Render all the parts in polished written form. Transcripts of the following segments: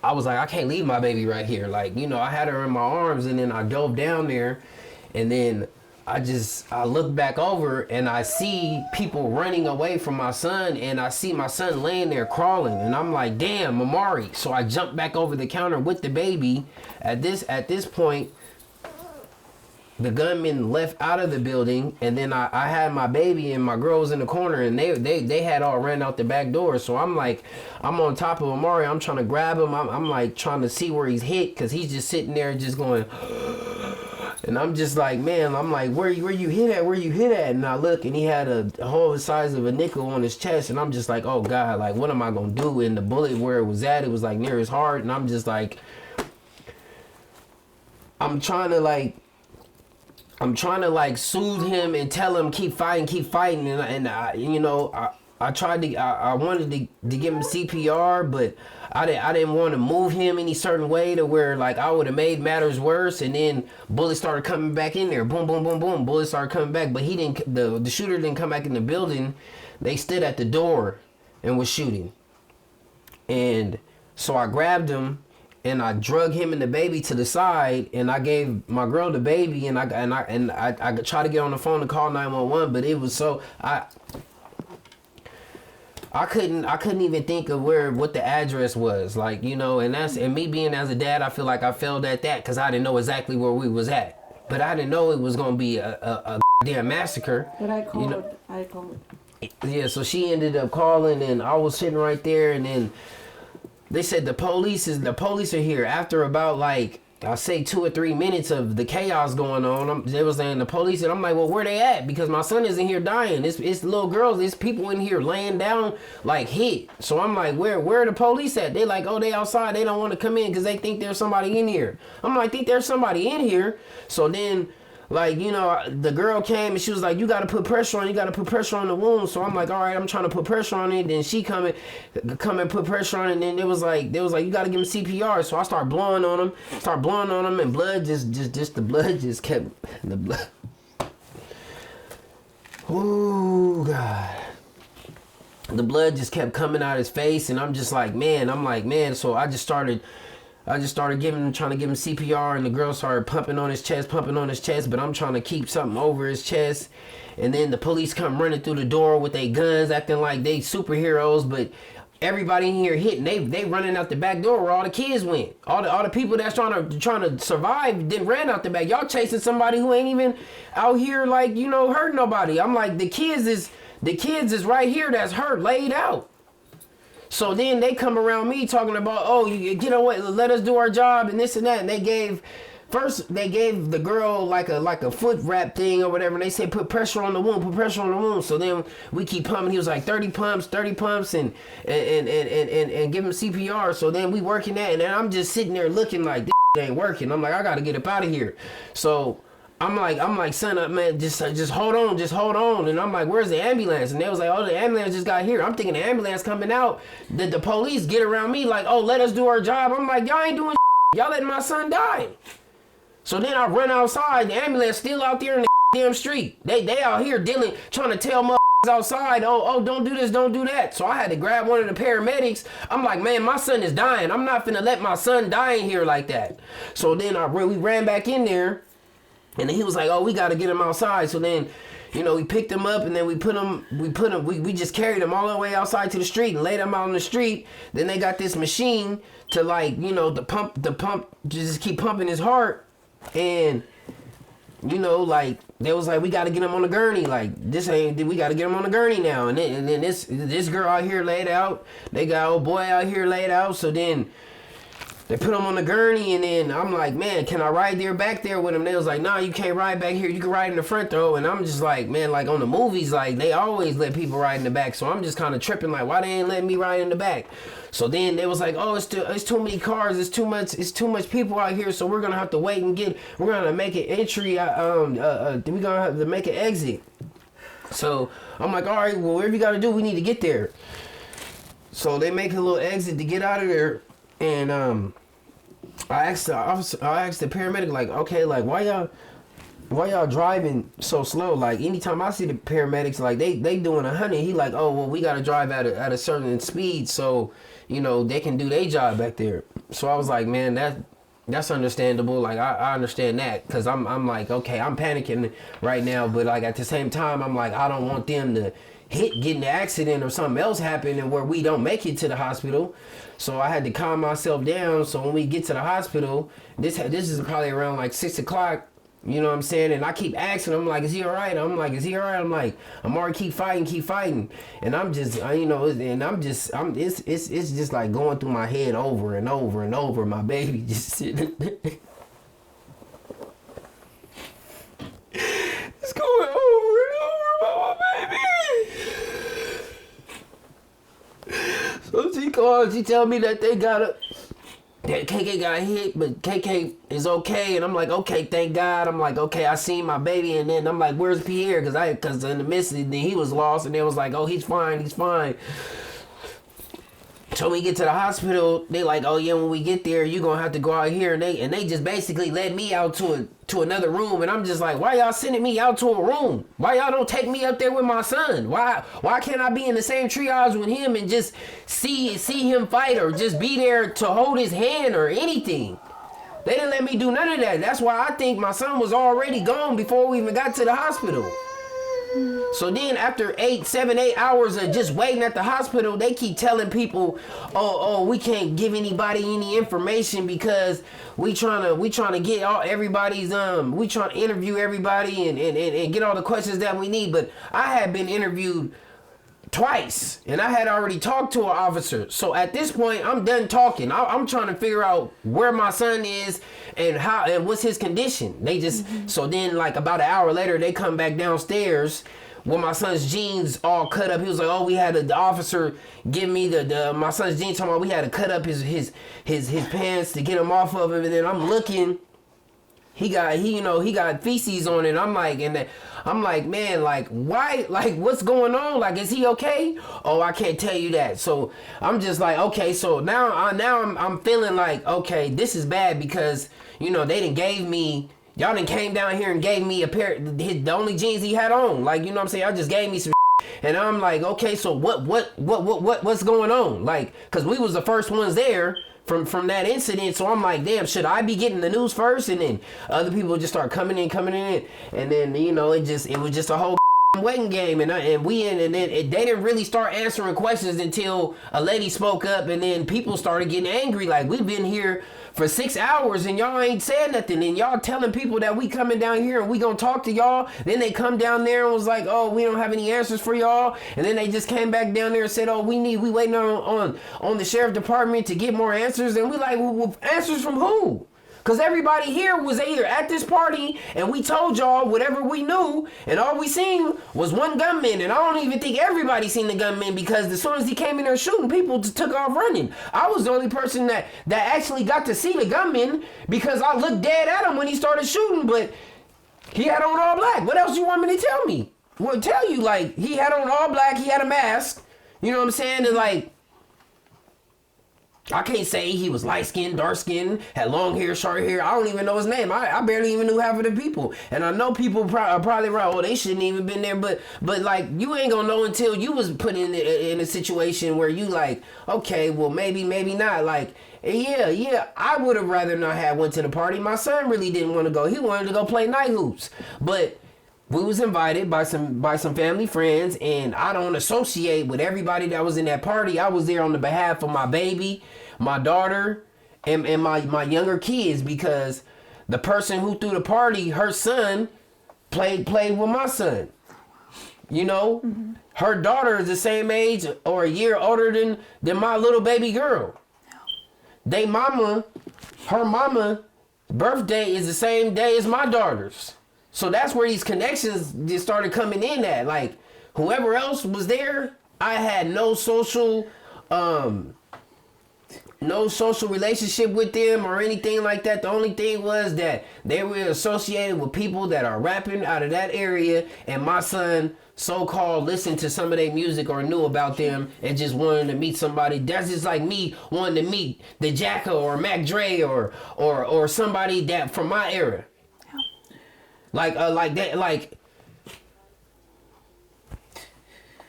I was like, I can't leave my baby right here. Like, you know, I had her in my arms, and then I dove down there, and then I look back over and I see people running away from my son, and I see my son laying there crawling, and I'm like, damn, Amari. So I jump back over the counter with the baby. At this point, the gunman left out of the building, and then I had my baby and my girls in the corner, and they had all ran out the back door. So I'm like, I'm on top of Amari. I'm trying to grab him. I'm like trying to see where he's hit, because he's just sitting there just going... And I'm just like, man, I'm like, where you hit at? Where you hit at? And I look, and he had a hole the size of a nickel on his chest. And I'm just like, oh, God, like, what am I going to do? And the bullet where it was at, it was, like, near his heart. And I'm just like, I'm trying to, like, soothe him and tell him, keep fighting. And I, you know, I tried to, I wanted to give him CPR, but I didn't want to move him any certain way to where, like, I would have made matters worse. And then bullets started coming back in there. Boom, boom, boom, boom. Bullets started coming back, but he didn't. The shooter didn't come back in the building. They stood at the door and was shooting. And so I grabbed him and I drug him and the baby to the side, and I gave my girl the baby, and I tried to get on the phone to call 911, but it was so I couldn't even think of what the address was, like, you know, and me being as a dad, I feel like I failed at that, because I didn't know exactly where we was at, but I didn't know it was gonna be a damn massacre. But I called. You know? Yeah, so she ended up calling, and I was sitting right there, and then they said the police are here. After about, like, I say 2 or 3 minutes of the chaos going on, they was saying the police, and I'm like, well, where they at? Because my son isn't here dying. It's little girls, it's people in here laying down like hit. So I'm like, where are the police at? They like, oh, they outside. They don't want to come in because they think there's somebody in here. I'm like, think there's somebody in here. So then, like, you know, the girl came and she was like, you got to put pressure on the wound. So I'm like, all right, I'm trying to put pressure on it. Then she come and put pressure on it. And then they was like, you got to give him CPR. So I start blowing on him, and blood the blood just kept, the blood. Ooh, God. The blood just kept coming out his face, and I'm just like, man. So I just started trying to give him CPR, and the girl started pumping on his chest, but I'm trying to keep something over his chest. And then the police come running through the door with their guns, acting like they superheroes, but everybody in here hitting. They running out the back door where all the kids went. All the people that's trying to survive then ran out the back. Y'all chasing somebody who ain't even out here, like, you know, hurting nobody. I'm like, the kids is right here that's hurt, laid out. So then they come around me talking about, oh, you get away, let us do our job and this and that. And they gave the girl like a foot wrap thing or whatever. And they said, put pressure on the wound. So then we keep pumping. He was like 30 pumps and give him CPR. So then we working that. And then I'm just sitting there looking like, this ain't working. I'm like, I got to get up out of here. So I'm like, son, man, just hold on. And I'm like, where's the ambulance? And they was like, oh, the ambulance just got here. I'm thinking the ambulance coming out. The police get around me like, oh, let us do our job. I'm like, y'all ain't doing shit. Y'all letting my son die. So then I run outside. The ambulance still out there in the damn street. They out here trying to tell motherfuckers outside, oh, don't do this, don't do that. So I had to grab one of the paramedics. I'm like, man, my son is dying. I'm not finna let my son die in here like that. So then we ran back in there. And then he was like, oh, we got to get him outside. So then, you know, we picked him up, and then we just carried him all the way outside to the street and laid him out on the street. Then they got this machine to, like, you know, the pump just keep pumping his heart. And, you know, like, they was like, we got to get him on the gurney. Like, we got to get him on the gurney now. And then this girl out here laid out. They got old boy out here laid out. So then they put him on the gurney, and then I'm like, man, can I ride back there with him? They was like, nah, you can't ride back here. You can ride in the front, though. And I'm just like, man, like on the movies, like they always let people ride in the back. So I'm just kind of tripping, like, why they ain't letting me ride in the back? So then they was like, oh, it's too many cars. It's too much people out here. So we're going to have to wait and we're going to make an entry. We're going to have to make an exit. So I'm like, all right, well, whatever you got to do, we need to get there. So they make a little exit to get out of there. And I asked the paramedic, like, okay, like, why why y'all driving so slow? Like, anytime I see the paramedics, like, they doing 100. He like, oh, well, we got to drive at a certain speed so, you know, they can do their job back there. So I was like, man, that's understandable. Like, I understand that, because I'm like, okay, I'm panicking right now. But, like, at the same time, I'm like, I don't want them to get in the accident or something else happen and where we don't make it to the hospital. So I had to calm myself down. So when we get to the hospital, this is probably around like 6 o'clock. You know what I'm saying? And I keep asking him, like, is he all right? I'm like, is he all right? I'm like, Amari, keep fighting. And I'm just, you know, it's just like going through my head over and over and over. My baby just sitting there. It's going over and over about my baby. So she called, she tell me that that KK got hit, but KK is okay. And I'm like, okay, thank God. I'm like, okay, I seen my baby. And then I'm like, where's Pierre? Because in the midst, then he was lost. And they was like, oh, he's fine. So when we get to the hospital, they like, oh yeah, when we get there, you gonna have to go out here. And they just basically led me out to another room. And I'm just like, why y'all sending me out to a room? Why y'all don't take me up there with my son? Why can't I be in the same triage with him and just see him fight, or just be there to hold his hand or anything? They didn't let me do none of that. That's why I think my son was already gone before we even got to the hospital. So then after 7, 8 hours of just waiting at the hospital, they keep telling people, oh, we can't give anybody any information because we trying to get everybody's we trying to interview everybody and get all the questions that we need. But I had been interviewed twice, and I had already talked to an officer. So at this point, I'm done talking. I'm trying to figure out where my son is and how and what's his condition. They just So then, like, about an hour later, they come back downstairs with my son's jeans all cut up. He was like, oh, we had the officer give me my son's jeans, talking about we had to cut up his pants to get him off of him. And then I'm looking, he got feces on it. I'm like, man, like, why, like, what's going on? Like, is he okay? Oh, I can't tell you that. So I'm just like, okay, so now I'm feeling like, okay, this is bad, because, you know, y'all done came down here and gave me the only jeans he had on. Like, you know what I'm saying? Y'all just gave me some and I'm like, okay, so what's going on? Like, cause we was the first ones there from that incident. So I'm like, damn, should I be getting the news first? And then other people just start coming in. And then, you know, it was just a whole waiting game. And then they didn't really start answering questions until a lady spoke up, and then people started getting angry. Like, we've been here for 6 hours and y'all ain't said nothing, and y'all telling people that we coming down here and we gonna talk to y'all. Then they come down there and was like, oh, we don't have any answers for y'all. And then they just came back down there and said, oh, we waiting on the sheriff department to get more answers. And we like, well, answers from who? Because everybody here was either at this party and we told y'all whatever we knew, and all we seen was one gunman. And I don't even think everybody seen the gunman, because as soon as he came in there shooting, people just took off running. I was the only person that actually got to see the gunman, because I looked dead at him when he started shooting, but he had on all black. What else you want me to tell me? Well, tell you, like, he had on all black, he had a mask, you know what I'm saying? And like, I can't say he was light-skinned, dark-skinned, had long hair, short hair. I don't even know his name. I barely even knew half of the people. And I know people are probably right, oh, they shouldn't even been there. But like, you ain't gonna know until you was put in a situation where you like, okay, well, maybe not. Like, yeah, I would have rather not have went to the party. My son really didn't want to go. He wanted to go play night hoops. But we was invited by some family friends, and I don't associate with everybody that was in that party. I was there on the behalf of my baby, my daughter, and my younger kids, because the person who threw the party, her son, played with my son. You know, her daughter is the same age or a year older than my little baby girl. Her mama birthday is the same day as my daughter's. So that's where these connections just started coming in at. Like, whoever else was there, I had no social relationship with them or anything like that. The only thing was that they were associated with people that are rapping out of that area, and my son so-called listened to some of their music or knew about them and just wanted to meet somebody. That's just like me wanting to meet the Jacka or Mac Dre or somebody that from my era. Like that, like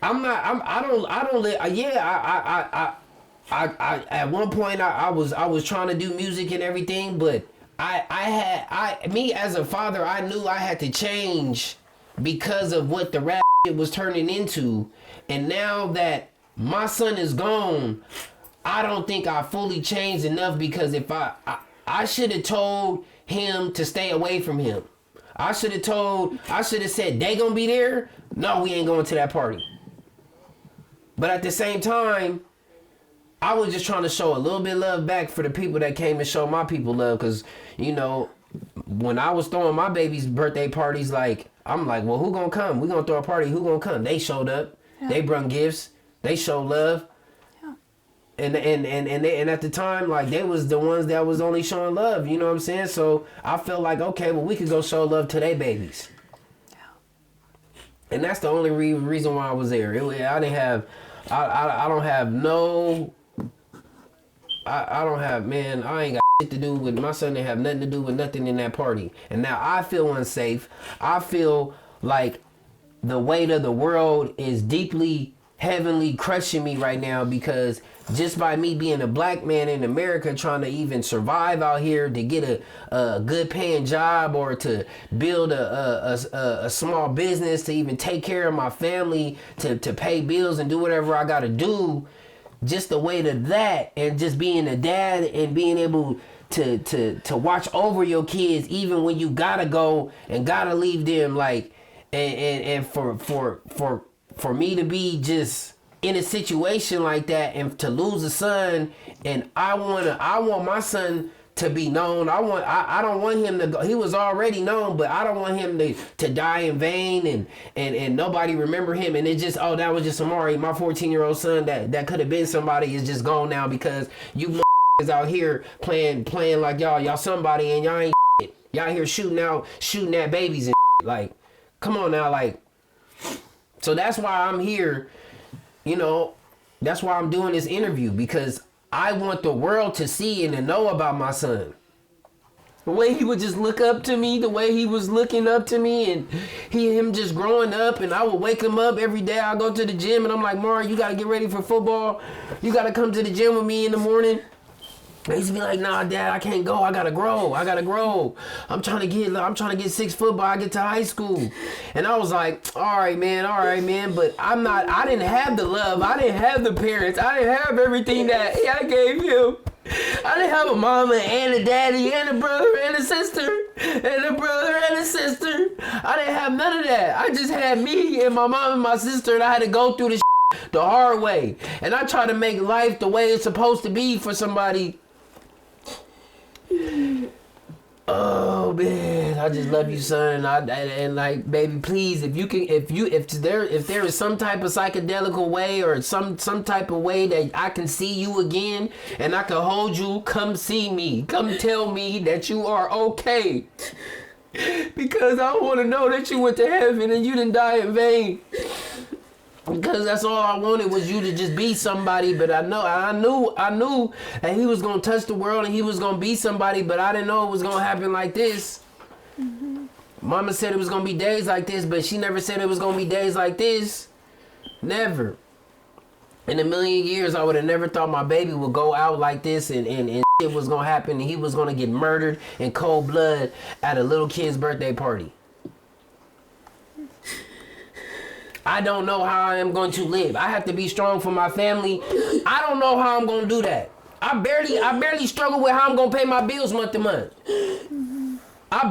I at one point I was trying to do music and everything, but me as a father, I knew I had to change because of what the rap was turning into. And now that my son is gone, I don't think I fully changed enough, because if I should have told him to stay away from him. I should have said, they gonna be there? No, we ain't going to that party. But at the same time, I was just trying to show a little bit of love back for the people that came and show my people love. Because, you know, when I was throwing my baby's birthday parties, like, I'm like, well, who gonna come? We gonna throw a party. Who gonna come? They showed up. Yeah. They brought gifts. They showed love. Yeah. And at the time, like, they was the ones that was only showing love. You know what I'm saying? So I felt like, okay, well, we could go show love to their babies. Yeah. And that's the only reason why I was there. I didn't have, I don't have no. I don't have, man, I ain't got shit to do with, my son didn't have nothing to do with nothing in that party. And now I feel unsafe. I feel like the weight of the world is deeply, heavily crushing me right now, because just by me being a black man in America trying to even survive out here, to get a good paying job, or to build a small business, to even take care of my family, to pay bills and do whatever I got to do, just the weight of that, and just being a dad and being able to watch over your kids even when you gotta go and gotta leave them, like, and for me to be just in a situation like that and to lose a son, and I want my son to be known. I don't want him to go. He was already known, but I don't want him to die in vain and nobody remember him. And it just, oh, that was just Amari, my 14-year-old son that could have been somebody, is just gone now because you is out here playing like y'all somebody, and y'all ain't shit. Y'all here shooting at babies and shit. Like, come on now, like. So that's why I'm here, you know. That's why I'm doing this interview, because I want the world to see and to know about my son. The way he would just look up to me, the way he was looking up to me, and him just growing up, and I would wake him up every day. I go to the gym and I'm like, Mari, you gotta get ready for football. You gotta come to the gym with me in the morning. I used to be like, nah, Dad, I can't go. I gotta grow. I'm trying to get 6 foot by I get to high school. And I was like, all right, man. But I didn't have the love. I didn't have the parents. I didn't have everything that I gave him. I didn't have a mama and a daddy and a brother and a sister and a brother and a sister. I didn't have none of that. I just had me and my mom and my sister, and I had to go through the hard way. And I try to make life the way it's supposed to be for somebody. Oh man, I just love you, son. And like, baby, please, if there is some type of psychedelical way or some type of way that I can see you again and I can hold you, come see me. Come tell me that you are okay. Because I want to know that you went to heaven and you didn't die in vain. Because that's all I wanted, was you to just be somebody. But I knew that he was gonna touch the world and he was gonna be somebody. But I didn't know it was gonna happen like this. Mm-hmm. Mama said it was gonna be days like this, but she never said it was gonna be days like this. Never. In a million years, I would have never thought my baby would go out like this and shit was gonna happen, and he was gonna get murdered in cold blood at a little kid's birthday party. I don't know how I am going to live. I have to be strong for my family. I don't know how I'm going to do that. I barely struggle with how I'm going to pay my bills month to month. I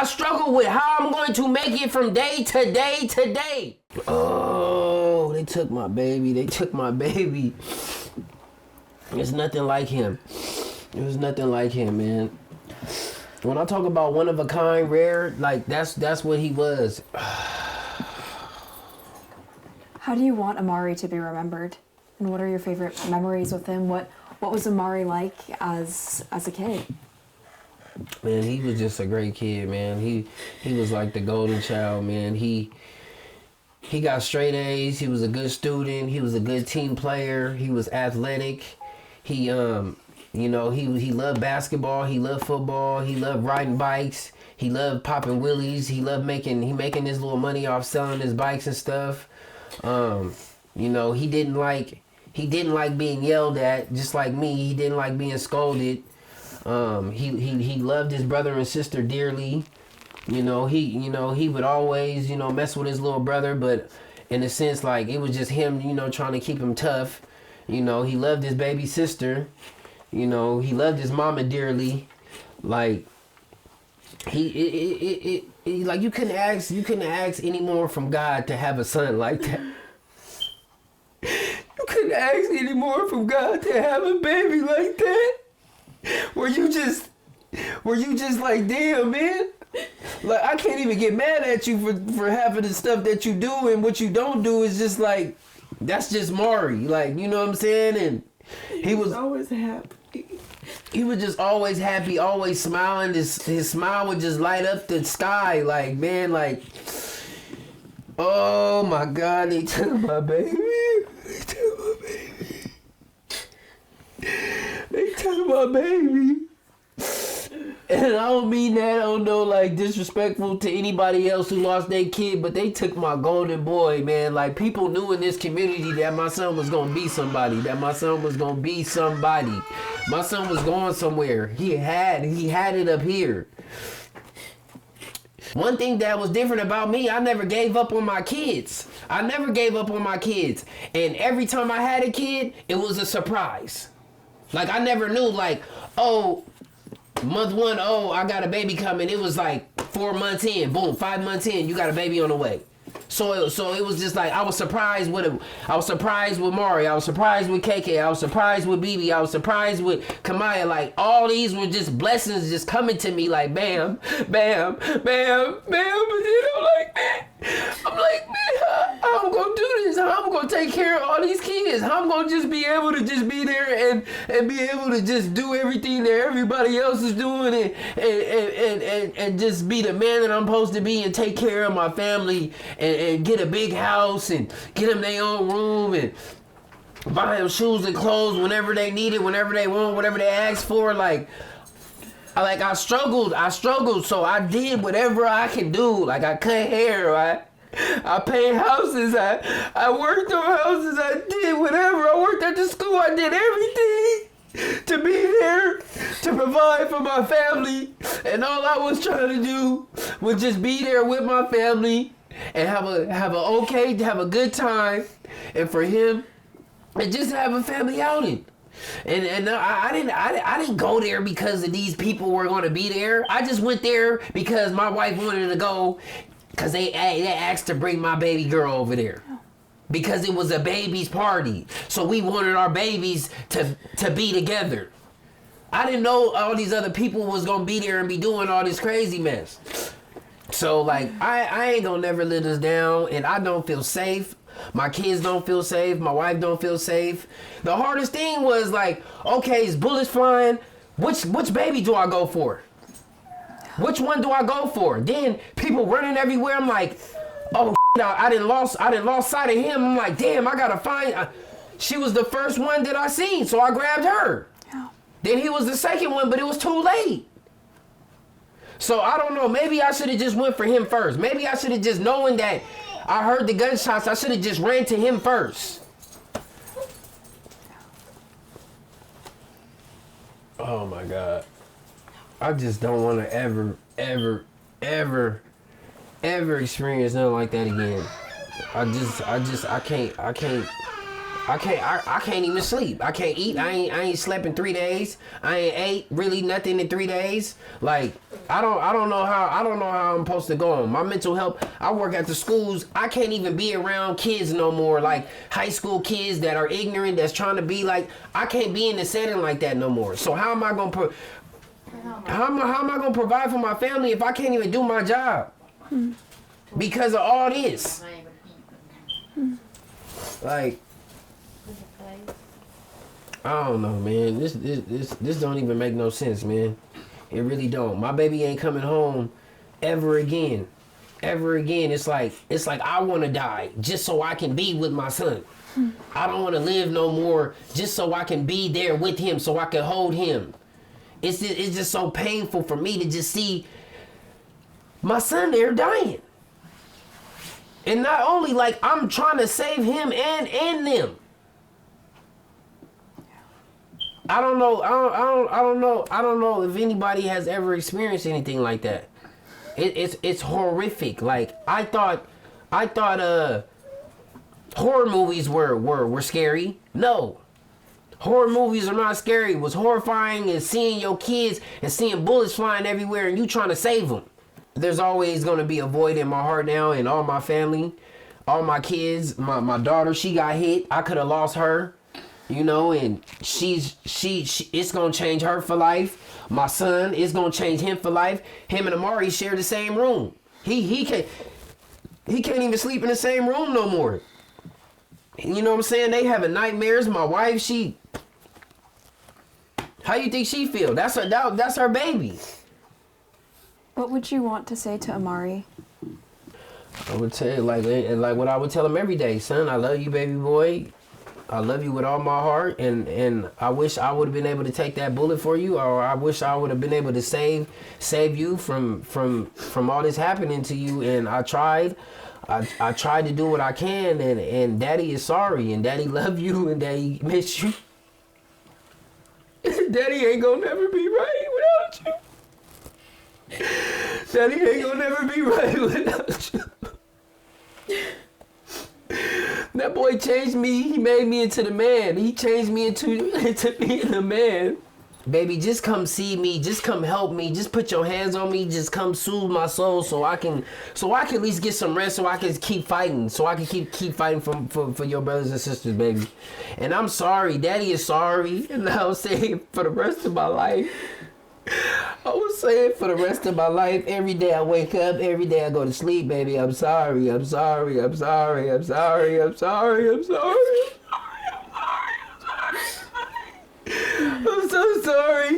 struggle with how I'm going to make it from day to day to day. Oh, they took my baby. There's nothing like him. There's nothing like him, man. When I talk about one of a kind, rare, like that's what he was. How do you want Amari to be remembered? And what are your favorite memories with him? What was Amari like as a kid? Man, he was just a great kid, man. He was like the golden child, man. He got straight A's. He was a good student. He was a good team player. He was athletic. He You know, he loved basketball, he loved football, he loved riding bikes, he loved popping wheelies, he making his little money off selling his bikes and stuff. You know, he didn't like being yelled at, just like me. He didn't like being scolded. He loved his brother and sister dearly. You know, he would always, mess with his little brother, but in a sense, like, it was just him, trying to keep him tough. You know, he loved his baby sister. You know, he loved his mama dearly. Like, like, you couldn't ask any more from God to have a son like that. You couldn't ask any more from God to have a baby like that. Where you just like, damn, man. Like, I can't even get mad at you for half of the stuff that you do, and what you don't do is just like, that's just Mari. Like, you know what I'm saying? And he was always happy. He was just always happy, always smiling. His smile would just light up the sky. Like, man, like, oh my God, they took my baby. They took my baby. And I don't mean that, I don't know, like, disrespectful to anybody else who lost their kid, but they took my golden boy, man. Like, people knew in this community that my son was gonna be somebody, My son was going somewhere. He had it up here. One thing that was different about me, I never gave up on my kids. And every time I had a kid, it was a surprise. Like, I never knew, like, oh, month 1, oh, I got a baby coming. It was like 4 months in, boom, 5 months in, you got a baby on the way. So it was just like, I was surprised with Mari, I was surprised with KK, I was surprised with BB, I was surprised with Kamaya. Like, all these were just blessings just coming to me, like, bam, bam, bam, bam. But then I'm like, man, how I'm gonna do this? How I'm gonna take care of all these kids? How I'm gonna just be able to just be there and be able to just do everything that everybody else is doing, and just be the man that I'm supposed to be, and take care of my family, and get a big house, and get them their own room, and buy them shoes and clothes whenever they need it, whenever they want, whatever they ask for. Like, I struggled, so I did whatever I can do. Like, I cut hair, I paint houses, I worked on houses, I did whatever. I worked at the school, I did everything to be there, to provide for my family. And all I was trying to do was just be there with my family and have a good time, and for him, and just have a family outing. And I didn't go there because of these people were going to be there. I just went there because my wife wanted to go, because they asked to bring my baby girl over there, because it was a baby's party. So we wanted our babies to be together. I didn't know all these other people was going to be there and be doing all this crazy mess. So, like, I ain't gonna never let us down, and I don't feel safe. My kids don't feel safe. My wife don't feel safe. The hardest thing was, like, okay, it's bullets flying. Which baby do I go for? Which one do I go for? Then people running everywhere. I'm like, oh, I didn't lost sight of him. I'm like, damn, I gotta find. She was the first one that I seen, so I grabbed her. Yeah. Then he was the second one, but it was too late. So I don't know, maybe I should have just went for him first. Maybe I should have just, knowing that I heard the gunshots, I should have just ran to him first. Oh my God. I just don't want to ever experience nothing like that again. I can't even sleep. I can't eat. I ain't slept in 3 days. I ain't ate really nothing in 3 days. Like, I don't know how I'm supposed to go on. My mental health, I work at the schools. I can't even be around kids no more, like high school kids that are ignorant, that's trying to be like, I can't be in a setting like that no more. So how am I going to provide for my family if I can't even do my job? Because of all this. Like, I don't know, man. This don't even make no sense, man. It really don't. My baby ain't coming home ever again. It's like I want to die just so I can be with my son. I don't want to live no more just so I can be there with him, so I can hold him. It's just so painful for me to just see my son there dying. And not only like I'm trying to save him and them. I don't know if anybody has ever experienced anything like that. It's horrific. Like I thought horror movies were scary. No. Horror movies are not scary. What's horrifying is seeing your kids and seeing bullets flying everywhere and you trying to save them. There's always going to be a void in my heart now, and all my family, all my kids, my daughter, she got hit. I could have lost her, you know, and she it's going to change her for life. My son, it's going to change him for life. Him and Amari share the same room. He can't even sleep in the same room no more. You know what I'm saying? They having nightmares. My wife, how you think she feel? That's her baby. What would you want to say to Amari? I would tell you like what I would tell him every day, son. I love you, baby boy. I love you with all my heart, and I wish I would have been able to take that bullet for you, or I wish I would have been able to save you from all this happening to you. And I tried to do what I can, and Daddy is sorry, and Daddy love you, and Daddy miss you. Daddy ain't gonna never be right without you. Daddy ain't gonna never be right without you. That boy changed me. He made me into the man. He changed me into being the man. Baby, just come see me. Just come help me. Just put your hands on me. Just come soothe my soul so I can at least get some rest, so I can keep fighting. So I can keep fighting for your brothers and sisters, baby. And I'm sorry. Daddy is sorry. And I'll say it for the rest of my life. I was saying for the rest of my life, every day I wake up, every day I go to sleep, baby, I'm sorry, I'm sorry, I'm sorry, I'm sorry, I'm sorry, I'm sorry, I'm sorry, I'm sorry, I'm sorry. I'm so sorry,